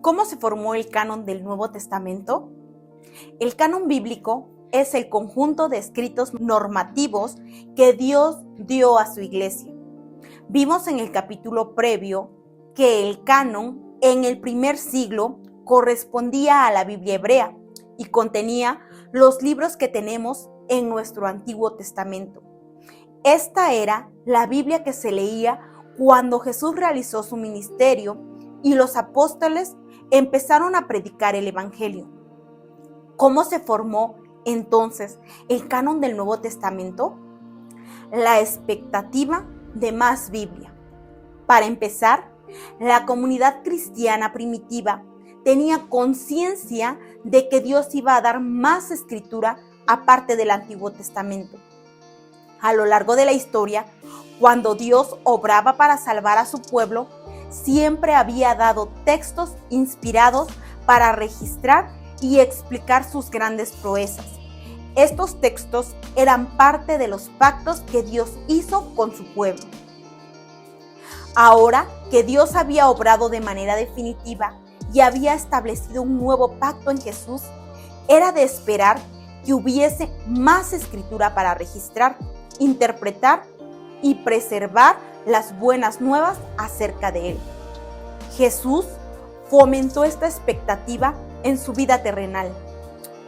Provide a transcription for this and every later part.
¿Cómo se formó el canon del Nuevo Testamento? El canon bíblico es el conjunto de escritos normativos que Dios dio a su iglesia. Vimos en el capítulo previo que el canon en el primer siglo correspondía a la Biblia hebrea y contenía los libros que tenemos en nuestro Antiguo Testamento. Esta era la Biblia que se leía cuando Jesús realizó su ministerio y los apóstoles empezaron a predicar el Evangelio. ¿Cómo se formó entonces el canon del Nuevo Testamento? La expectativa de más Biblia. Para empezar, la comunidad cristiana primitiva tenía conciencia de que Dios iba a dar más escritura aparte del Antiguo Testamento. A lo largo de la historia, cuando Dios obraba para salvar a su pueblo, siempre había dado textos inspirados para registrar y explicar sus grandes proezas. Estos textos eran parte de los pactos que Dios hizo con su pueblo. Ahora que Dios había obrado de manera definitiva y había establecido un nuevo pacto en Jesús, era de esperar que hubiese más escritura para registrar, interpretar y preservar las buenas nuevas acerca de Él. Jesús fomentó esta expectativa en su vida terrenal.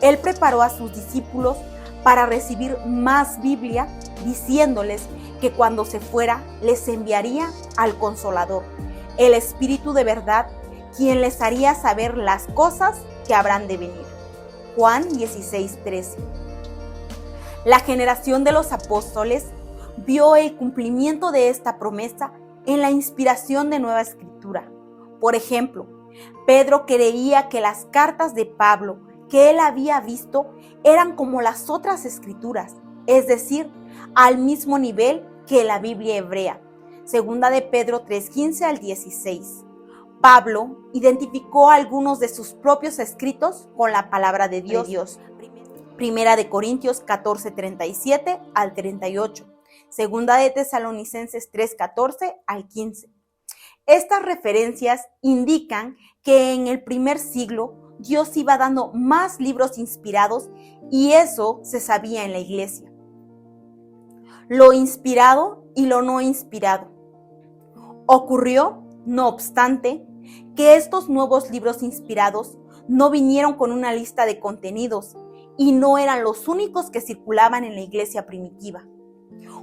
Él preparó a sus discípulos para recibir más Biblia, diciéndoles que cuando se fuera les enviaría al Consolador, el Espíritu de verdad, quien les haría saber las cosas que habrán de venir. Juan 16:13. La generación de los apóstoles vio el cumplimiento de esta promesa en la inspiración de Nueva Escritura. Por ejemplo, Pedro creía que las cartas de Pablo que él había visto eran como las otras escrituras, es decir, al mismo nivel que la Biblia hebrea. Segunda de Pedro 3:15 al 16. Pablo identificó algunos de sus propios escritos con la palabra de Dios. Primera de Corintios 14:37 al 38. Segunda de Tesalonicenses 3:14 al 15. Estas referencias indican que en el primer siglo Dios iba dando más libros inspirados y eso se sabía en la iglesia. Lo inspirado y lo no inspirado. Ocurrió, no obstante, que estos nuevos libros inspirados no vinieron con una lista de contenidos y no eran los únicos que circulaban en la iglesia primitiva.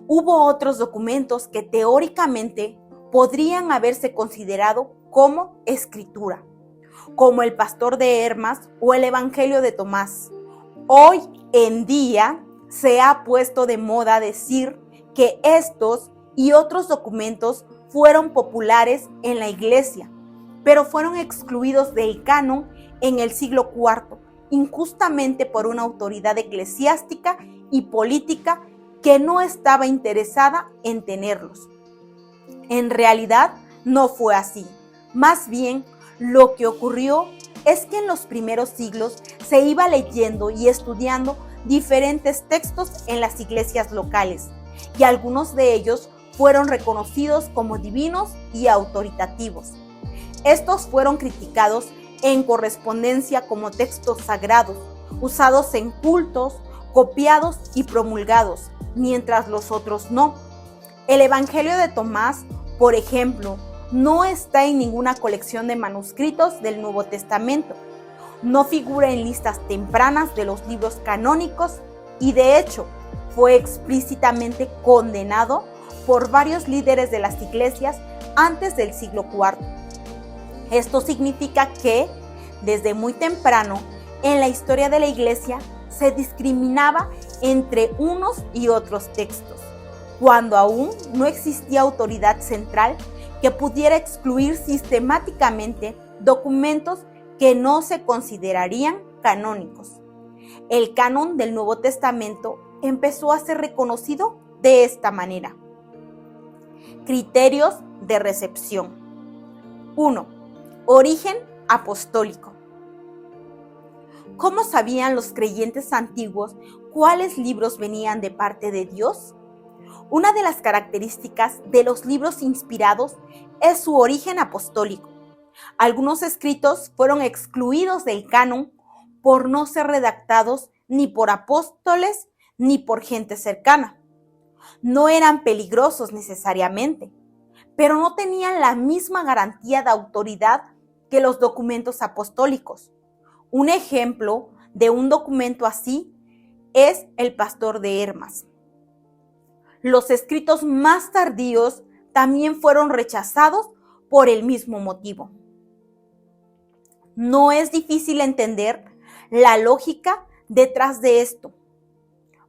Hubo otros documentos que teóricamente podrían haberse considerado como escritura, como el Pastor de Hermas o el Evangelio de Tomás. Hoy en día se ha puesto de moda decir que estos y otros documentos fueron populares en la iglesia, pero fueron excluidos del canon en el siglo IV, injustamente por una autoridad eclesiástica y política que no estaba interesada en tenerlos. En realidad no fue así. Más bien, lo que ocurrió es que en los primeros siglos se iba leyendo y estudiando diferentes textos en las iglesias locales, y algunos de ellos fueron reconocidos como divinos y autoritativos. Estos fueron criticados en correspondencia como textos sagrados, usados en cultos, copiados y promulgados, mientras los otros no. El Evangelio de Tomás, por ejemplo, no está en ninguna colección de manuscritos del Nuevo Testamento. No figura en listas tempranas de los libros canónicos y, de hecho, fue explícitamente condenado por varios líderes de las iglesias antes del siglo IV. Esto significa que, desde muy temprano, en la historia de la iglesia se discriminaba entre unos y otros textos, cuando aún no existía autoridad central que pudiera excluir sistemáticamente documentos que no se considerarían canónicos. El canon del Nuevo Testamento empezó a ser reconocido de esta manera. Criterios de recepción. 1. Origen apostólico. ¿Cómo sabían los creyentes antiguos cuáles libros venían de parte de Dios? Una de las características de los libros inspirados es su origen apostólico. Algunos escritos fueron excluidos del canon por no ser redactados ni por apóstoles ni por gente cercana. No eran peligrosos necesariamente, pero no tenían la misma garantía de autoridad que los documentos apostólicos. Un ejemplo de un documento así es el Pastor de Hermas. Los escritos más tardíos también fueron rechazados por el mismo motivo. No es difícil entender la lógica detrás de esto.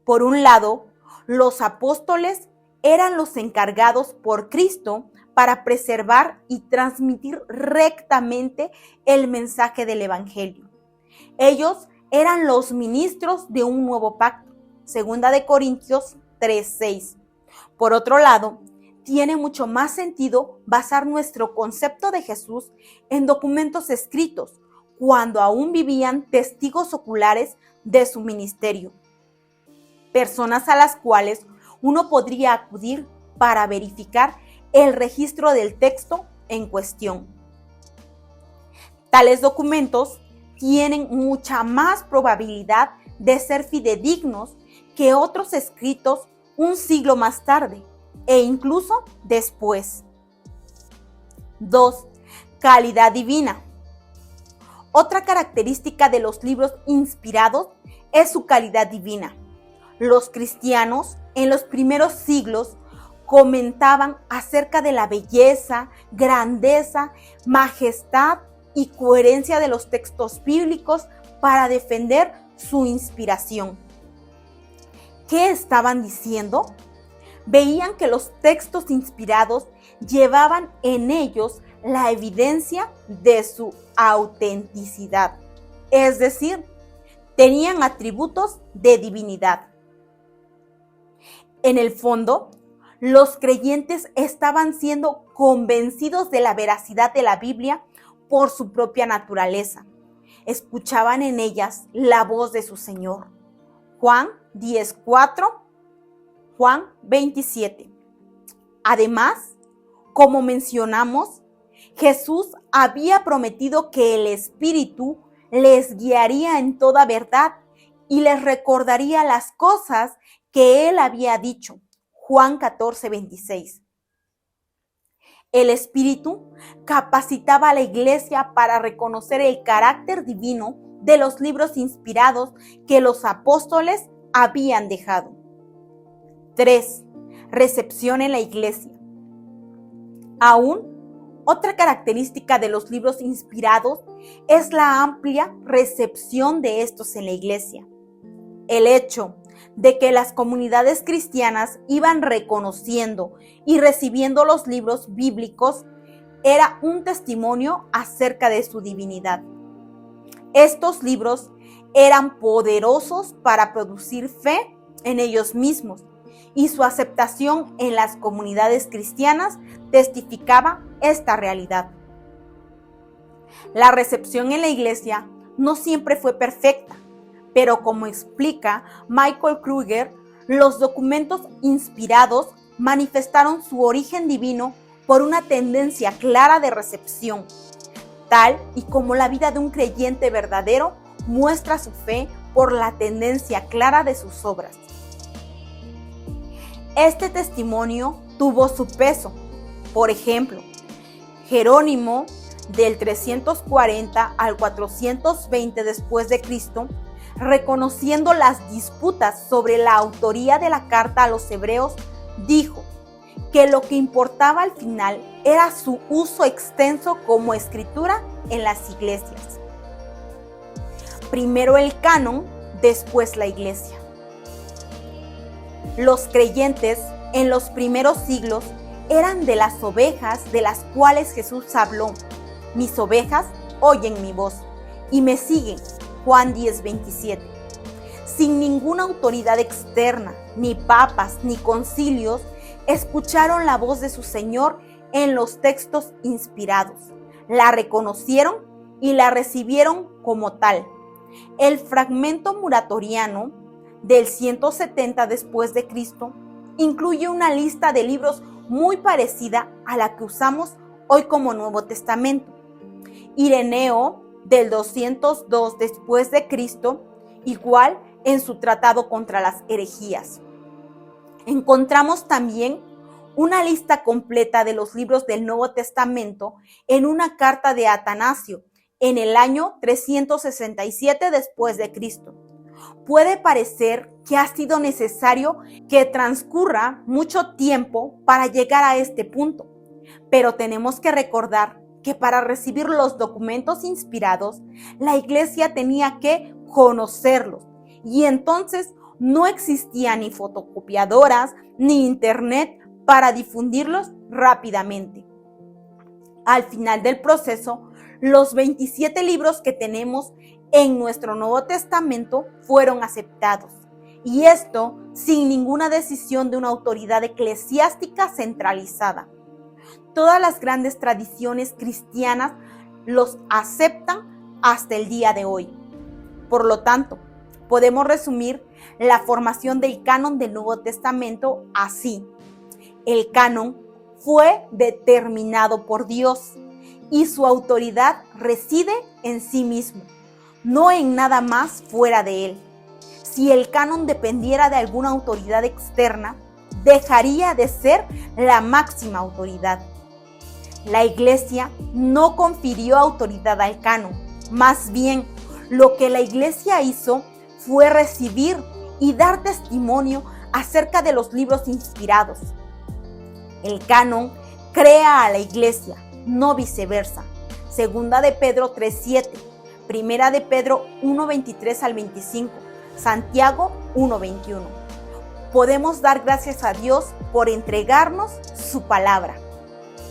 Por un lado, los apóstoles eran los encargados por Cristo para preservar y transmitir rectamente el mensaje del Evangelio. Ellos eran los ministros de un nuevo pacto, 2 Corintios 3:6. Por otro lado, tiene mucho más sentido basar nuestro concepto de Jesús en documentos escritos, cuando aún vivían testigos oculares de su ministerio, personas a las cuales uno podría acudir para verificar el registro del texto en cuestión. Tales documentos tienen mucha más probabilidad de ser fidedignos que otros escritos un siglo más tarde e incluso después. 2. Calidad divina. Otra característica de los libros inspirados es su calidad divina. Los cristianos en los primeros siglos comentaban acerca de la belleza, grandeza, majestad y coherencia de los textos bíblicos para defender su inspiración. ¿Qué estaban diciendo? Veían que los textos inspirados llevaban en ellos la evidencia de su autenticidad, es decir, tenían atributos de divinidad. En el fondo, los creyentes estaban siendo convencidos de la veracidad de la Biblia por su propia naturaleza. Escuchaban en ellas la voz de su Señor. Juan 10:4, Juan 27. Además, como mencionamos, Jesús había prometido que el Espíritu les guiaría en toda verdad y les recordaría las cosas que Él había dicho. Juan 14:26. El Espíritu capacitaba a la iglesia para reconocer el carácter divino de los libros inspirados que los apóstoles habían dejado. 3. Recepción en la iglesia. Aún, otra característica de los libros inspirados es la amplia recepción de estos en la iglesia. El hecho de que las comunidades cristianas iban reconociendo y recibiendo los libros bíblicos era un testimonio acerca de su divinidad. Estos libros eran poderosos para producir fe en ellos mismos y su aceptación en las comunidades cristianas testificaba esta realidad. La recepción en la iglesia no siempre fue perfecta, pero como explica Michael Kruger, los documentos inspirados manifestaron su origen divino por una tendencia clara de recepción, tal y como la vida de un creyente verdadero muestra su fe por la tendencia clara de sus obras. Este testimonio tuvo su peso. Por ejemplo, Jerónimo, del 340 al 420 después de Cristo, reconociendo las disputas sobre la autoría de la carta a los hebreos, dijo que lo que importaba al final era su uso extenso como escritura en las iglesias. Primero el canon, después la iglesia. Los creyentes en los primeros siglos eran de las ovejas de las cuales Jesús habló. Mis ovejas oyen mi voz y me siguen. Juan 10:27. Sin ninguna autoridad externa, ni papas, ni concilios, escucharon la voz de su Señor en los textos inspirados. La reconocieron y la recibieron como tal. El fragmento muratoriano del 170 después de Cristo incluye una lista de libros muy parecida a la que usamos hoy como Nuevo Testamento. Ireneo del 202 después de Cristo, igual en su tratado contra las herejías. Encontramos también una lista completa de los libros del Nuevo Testamento en una carta de Atanasio en el año 367 después de Cristo. Puede parecer que ha sido necesario que transcurra mucho tiempo para llegar a este punto, pero tenemos que recordar que para recibir los documentos inspirados, la iglesia tenía que conocerlos, y entonces no existían ni fotocopiadoras ni internet para difundirlos rápidamente. Al final del proceso, los 27 libros que tenemos en nuestro Nuevo Testamento fueron aceptados, y esto sin ninguna decisión de una autoridad eclesiástica centralizada. Todas las grandes tradiciones cristianas los aceptan hasta el día de hoy. Por lo tanto, podemos resumir la formación del canon del Nuevo Testamento así. El canon fue determinado por Dios y su autoridad reside en sí mismo, no en nada más fuera de él. Si el canon dependiera de alguna autoridad externa, dejaría de ser la máxima autoridad. La iglesia no confirió autoridad al canon, más bien lo que la iglesia hizo fue recibir y dar testimonio acerca de los libros inspirados. El canon crea a la iglesia, no viceversa. Segunda de Pedro 3:7, Primera de Pedro 1:23 al 25, Santiago 1:21. Podemos dar gracias a Dios por entregarnos su palabra.